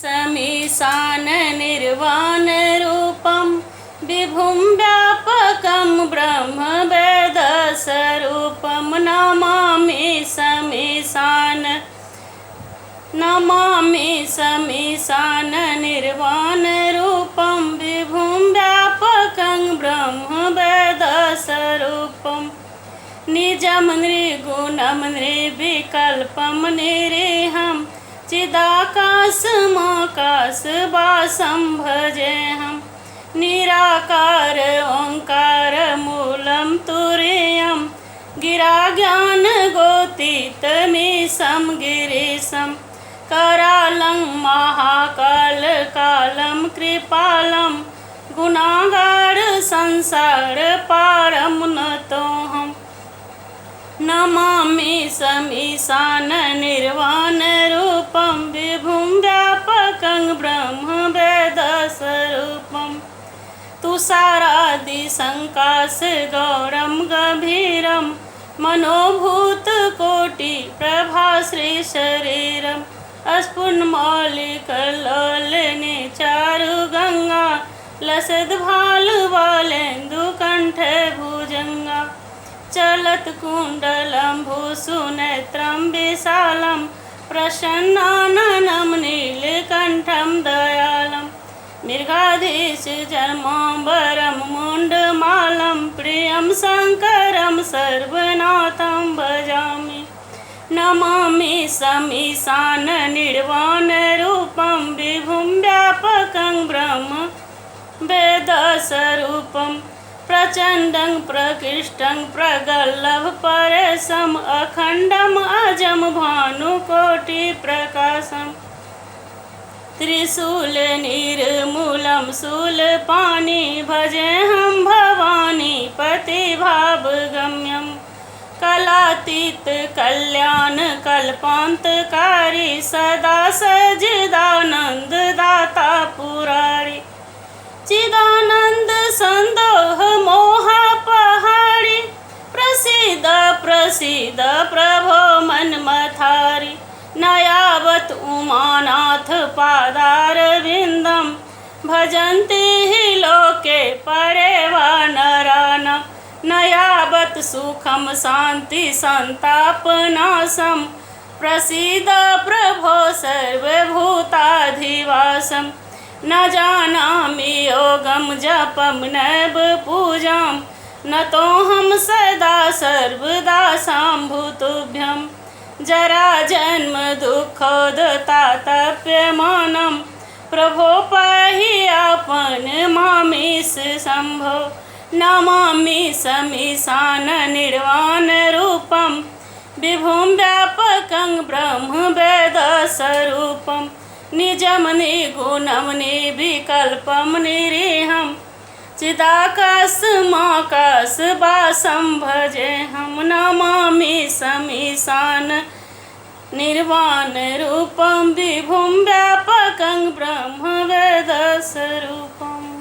समीशान निर्वाणरूपं विभुं व्यापकं ब्रह्मवेदस्वरूपं नमामि समीशान निर्वाणरूपं विभुं व्यापकं ब्रह्मवेदस्वरूपं निजं निर्गुणं निर्विकल्पं निरीहं चिदाकाशमाकाशवासं भजेऽहं निराकार ओंकार मूलं तुरीयं गिराज्ञानगोतीतमीशं गिरीशं करालं महाकालकालं कृपालं गुणागार संसार पारं नतोऽहम् नमामि समीशान निर्वाणरूपं विभुं व्यापकं ब्रह्मवेदस्वरूपं तुषारादिसङ्काशगौरं गभीरं मनोभूतकोटिप्रभाश्रीशरीरं अस्फुटमौलिकलोलने चारुगङ्गा लसद्भालुबालेन्दुकण्ठे भुजङ्गा चलत्कुण्डलं भूषुनेत्रं विशालं प्रसन्नाननं नीलकण्ठं दयालं मृगाधीशजन्माम्बरं मुण्डमालं प्रियं शङ्करं सर्वनाथं भजामि नमामि समीशान निर्वाणरूपं विभुं व्यापकं ब्रह्मवेदस्वरूपं प्रचण्डं प्रकृष्टं प्रगल्भपरेशम् अखण्डम् अजं भानुकोटिप्रकाशं त्रिशूलनिर्मूलं शूलपाणि भजेऽहं भवानी पतिभावगम्यं कलातीत कल्याणकल्पान्तकारी सदा सच्चिदानन्ददाता पुरारी चिदानंद संदोह मोहापहारी प्रसीद प्रसीद प्रभो मन्मथारी नयावत उमानाथ पादारविन्दं भजन्ति हि लोके परे वा नरान् नयावत सुखं शान्ति सन्तापनाशं प्रसीद प्रभो सर्वभूताधिवासम् न जानामि योगं जपं नैव पूजां नतोऽहं सदा सर्वदा शम्भुतुभ्यं जराजन्म दुःखोदतातप्यमानं प्रभो पाहि आपन्मामीश शम्भो नमामि समीशान निर्वाणरूपं विभुं व्यापकं ब्रह्मवेदस्वरूपं निजं निर्गुणं निर्विकल्पं निरीहं चिदाकाशमाकाशवासं भजेऽहं नमामि समीशान निर्वाणरूपं विभुं व्यापकं ब्रह्मवेदस्वरूपम्।